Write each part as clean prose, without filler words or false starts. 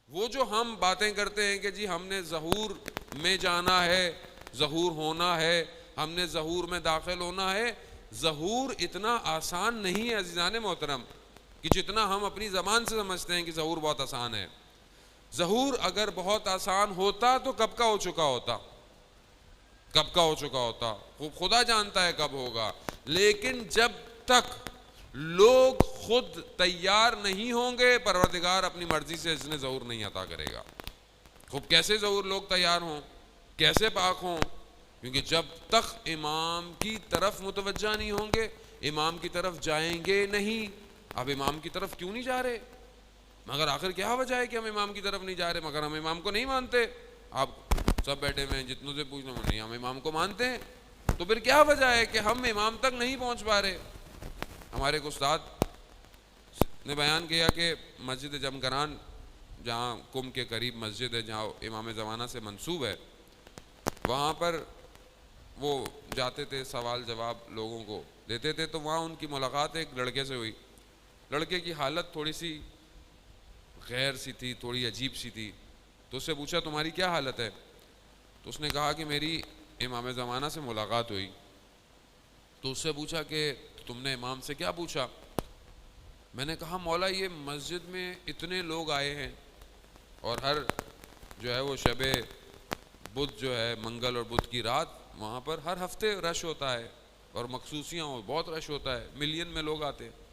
وہ جو ہم باتیں کرتے ہیں کہ جی ہم نے ظہور میں جانا ہے، ظہور ہونا ہے، ہم نے ظہور میں داخل ہونا ہے، ظہور اتنا آسان نہیں ہے عزیزان محترم کہ جتنا ہم اپنی زبان سے سمجھتے ہیں کہ ظہور بہت آسان ہے۔ ظہور اگر بہت آسان ہوتا تو کب کا ہو چکا ہوتا، کب کا ہو چکا ہوتا، خدا جانتا ہے کب ہوگا۔ لیکن جب تک لوگ خود تیار نہیں ہوں گے، پروردگار اپنی مرضی سے اس نے ظہور نہیں عطا کرے گا۔ خوب کیسے ظہور لوگ تیار ہوں، کیسے پاک ہوں؟ کیونکہ جب تک امام کی طرف متوجہ نہیں ہوں گے، امام کی طرف جائیں گے نہیں۔ اب امام کی طرف کیوں نہیں جا رہے؟ مگر آخر کیا وجہ ہے کہ ہم امام کی طرف نہیں جا رہے؟ مگر ہم امام کو نہیں مانتے۔ آپ سب بیٹھے ہوئے ہیں، جتنوں سے پوچھ لو نہیں ہم امام کو مانتے ہیں، تو پھر کیا وجہ ہے کہ ہم امام تک نہیں پہنچ پا رہے؟ ہمارے ایک استاد نے بیان کیا کہ مسجد جمگران، جہاں کم کے قریب مسجد ہے، جہاں امام زمانہ سے منسوب ہے، وہاں پر وہ جاتے تھے، سوال جواب لوگوں کو دیتے تھے، تو وہاں ان کی ملاقات ایک لڑکے سے ہوئی۔ لڑکے کی حالت تھوڑی سی غیر سی تھی، تھوڑی عجیب سی تھی، تو اس سے پوچھا تمہاری کیا حالت ہے؟ تو اس نے کہا کہ میری امام زمانہ سے ملاقات ہوئی۔ تو اس سے پوچھا کہ تم نے امام سے کیا پوچھا؟ میں نے کہا مولا یہ مسجد میں اتنے لوگ آئے ہیں، اور ہر جو ہے وہ شب بدھ جو ہے منگل اور بدھ کی رات وہاں پر ہر ہفتے رش ہوتا ہے، اور مخصوصیاں بہت رش ہوتا ہے، ملین میں لوگ آتے ہیں۔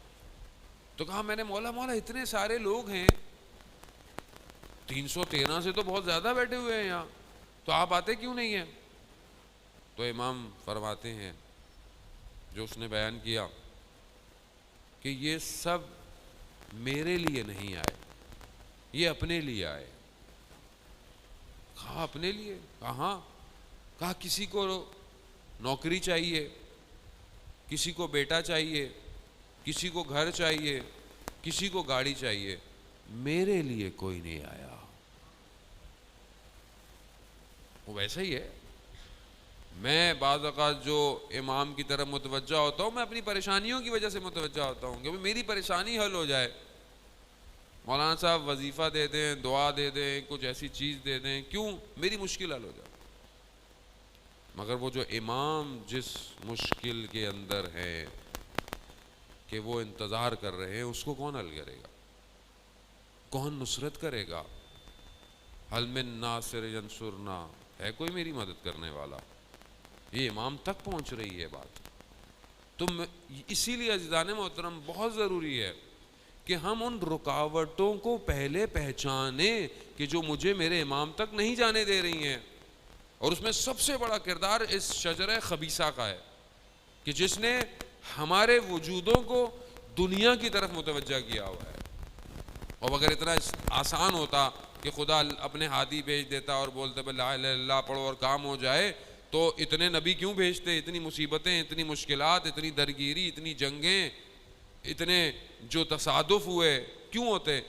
تو کہا میں نے مولا اتنے سارے لوگ ہیں، 313 سے تو بہت زیادہ بیٹھے ہوئے ہیں یہاں، تو آپ آتے کیوں نہیں ہیں؟ تو امام فرماتے ہیں جو اس نے بیان کیا کہ یہ سب میرے لیے نہیں آئے، یہ اپنے لیے آئے۔ کہا اپنے لیے؟ کہاں؟ کہا کسی کو نوکری چاہیے، کسی کو بیٹا چاہیے، کسی کو گھر چاہیے، کسی کو گاڑی چاہیے، میرے لیے کوئی نہیں آیا۔ وہ ویسا ہی ہے، میں بعض اوقات جو امام کی طرف متوجہ ہوتا ہوں، میں اپنی پریشانیوں کی وجہ سے متوجہ ہوتا ہوں کہ میری پریشانی حل ہو جائے۔ مولانا صاحب وظیفہ دے دیں، دعا دے دیں، کچھ ایسی چیز دے دیں، کیوں؟ میری مشکل حل ہو جائے۔ مگر وہ جو امام جس مشکل کے اندر ہے کہ وہ انتظار کر رہے ہیں، اس کو کون حل کرے گا؟ کون نصرت کرے گا؟ حل من ناصر ینصرنا، ہے کوئی میری مدد کرنے والا؟ یہ امام تک پہنچ رہی ہے بات۔ تو اسی لیے عزیزان محترم بہت ضروری ہے کہ ہم ان رکاوٹوں کو پہلے پہچانیں کہ جو مجھے میرے امام تک نہیں جانے دے رہی ہیں۔ اور اس میں سب سے بڑا کردار اس شجرہ خبیثہ کا ہے کہ جس نے ہمارے وجودوں کو دنیا کی طرف متوجہ کیا ہوا ہے۔ اور اگر اتنا آسان ہوتا کہ خدا اپنے ہادی بھیج دیتا اور بولتے لا الہ الا اللہ پڑھو اور کام ہو جائے، تو اتنے نبی کیوں بھیجتے؟ اتنی مصیبتیں، اتنی مشکلات، اتنی درگیری، اتنی جنگیں، اتنے جو تصادف ہوئے کیوں ہوتے؟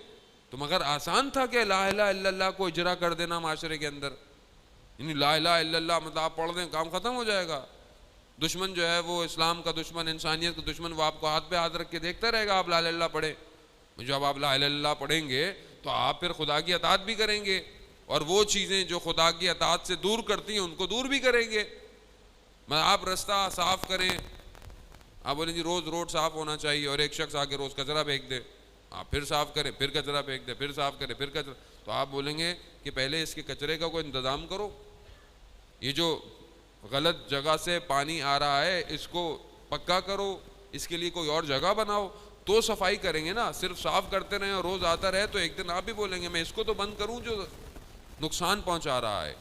تو مگر آسان تھا کہ لا الہ الا اللہ کو اجرا کر دینا معاشرے کے اندر، یعنی لا الہ الا اللہ مطلب آپ پڑھ دیں کام ختم ہو جائے گا۔ دشمن جو ہے وہ اسلام کا دشمن، انسانیت کا دشمن، وہ آپ کو ہاتھ پہ ہاتھ رکھ کے دیکھتا رہے گا آپ لا الہ الا اللہ پڑھیں۔ جب آپ لا الہ الا اللہ پڑھیں گے تو آپ پھر خدا کی اطاعت بھی کریں گے، اور وہ چیزیں جو خدا کی اطاعت سے دور کرتی ہیں ان کو دور بھی کریں گے۔ آپ رستہ صاف کریں، آپ بولیں جی روز روڈ صاف ہونا چاہیے، اور ایک شخص آگے روز کچرا پھینک دے، آپ پھر صاف کریں، پھر کچرا پھینک دے، پھر صاف کریں، پھر کچرا، تو آپ بولیں گے کہ پہلے اس کے کچرے کا کوئی انتظام کرو، یہ جو غلط جگہ سے پانی آ رہا ہے اس کو پکا کرو، اس کے لیے کوئی اور جگہ بناؤ، تو صفائی کریں گے نا۔ صرف صاف کرتے رہیں اور روز آتا رہے تو ایک دن آپ بھی بولیں گے میں اس کو تو بند کروں جو نقصان پہنچا رہا ہے۔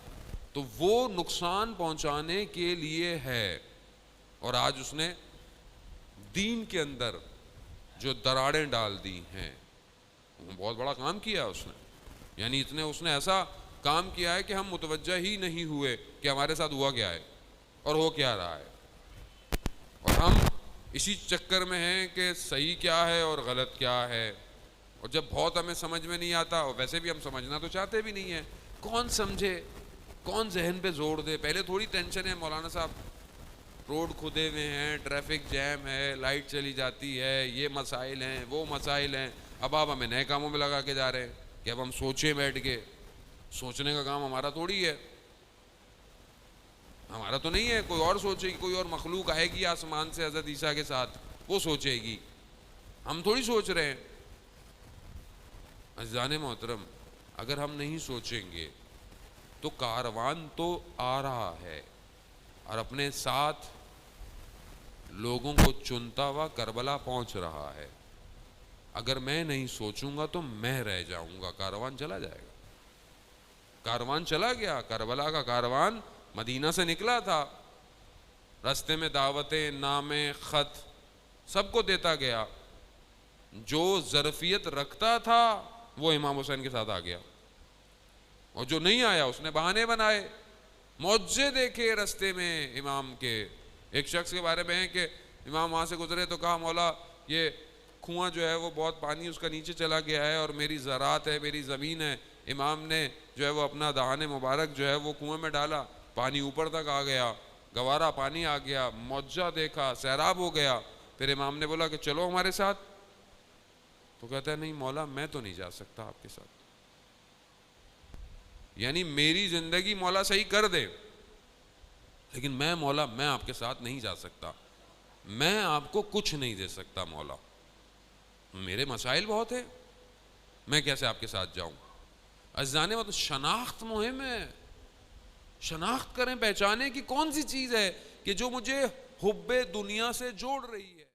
تو وہ نقصان پہنچانے کے لیے ہے، اور آج اس نے دین کے اندر جو دراڑیں ڈال دی ہیں، بہت بڑا کام کیا اس نے، یعنی اس نے ایسا کام کیا ہے کہ ہم متوجہ ہی نہیں ہوئے کہ ہمارے ساتھ ہوا کیا ہے اور ہو کیا رہا ہے، اور ہم اسی چکر میں ہیں کہ صحیح کیا ہے اور غلط کیا ہے۔ اور جب بہت ہمیں سمجھ میں نہیں آتا، اور ویسے بھی ہم سمجھنا تو چاہتے بھی نہیں ہیں، کون سمجھے، کون ذہن پہ زور دے؟ پہلے تھوڑی ٹینشن ہے مولانا صاحب، روڈ کھدے ہوئے ہیں، ٹریفک جیم ہے، لائٹ چلی جاتی ہے، یہ مسائل ہیں، وہ مسائل ہیں، اب آپ ہمیں نئے کاموں میں لگا کے جا رہے ہیں۔ کہ اب ہم سوچیں بیٹھ کے. سوچنے کا کام ہمارا تھوڑی ہے, ہمارا تو نہیں ہے. کوئی اور سوچے گی, کوئی اور مخلوق آئے گی آسمان سے حضرت عیسیٰ کے ساتھ, وہ سوچے گی, ہم تھوڑی سوچ رہے ہیں. عزیزان محترم, اگر ہم نہیں سوچیں گے تو کاروان تو آ رہا ہے اور اپنے ساتھ لوگوں کو چنتا ہوا کربلا پہنچ رہا ہے. اگر میں نہیں سوچوں گا تو میں رہ جاؤں گا, کاروان چلا جائے گا. کاروان چلا گیا, کربلا کا کاروان مدینہ سے نکلا تھا, راستے میں دعوتیں, نامے, خط سب کو دیتا گیا. جو ظرفیت رکھتا تھا وہ امام حسین کے ساتھ آ گیا, اور جو نہیں آیا اس نے بہانے بنائے. معجزے دیکھے رستے میں امام کے. ایک شخص کے بارے میں ہے کہ امام وہاں سے گزرے تو کہا مولا یہ کنواں جو ہے وہ بہت پانی اس کا نیچے چلا گیا ہے اور میری زراعت ہے, میری زمین ہے. امام نے جو ہے وہ اپنا دہان مبارک جو ہے وہ کنویں میں ڈالا, پانی اوپر تک آ گیا, گوارا پانی آ گیا, معجزہ دیکھا, سیراب ہو گیا. پھر امام نے بولا کہ چلو ہمارے ساتھ, تو کہتا ہے نہیں مولا میں تو نہیں جا سکتا آپ کے ساتھ. یعنی میری زندگی مولا صحیح کر دے, لیکن میں مولا میں آپ کے ساتھ نہیں جا سکتا, میں آپ کو کچھ نہیں دے سکتا مولا, میرے مسائل بہت ہیں, میں کیسے آپ کے ساتھ جاؤں. عزیزانے مطلب شناخت مہم ہے, شناخت کریں, پہچانیں کہ کون سی چیز ہے کہ جو مجھے حب دنیا سے جوڑ رہی ہے.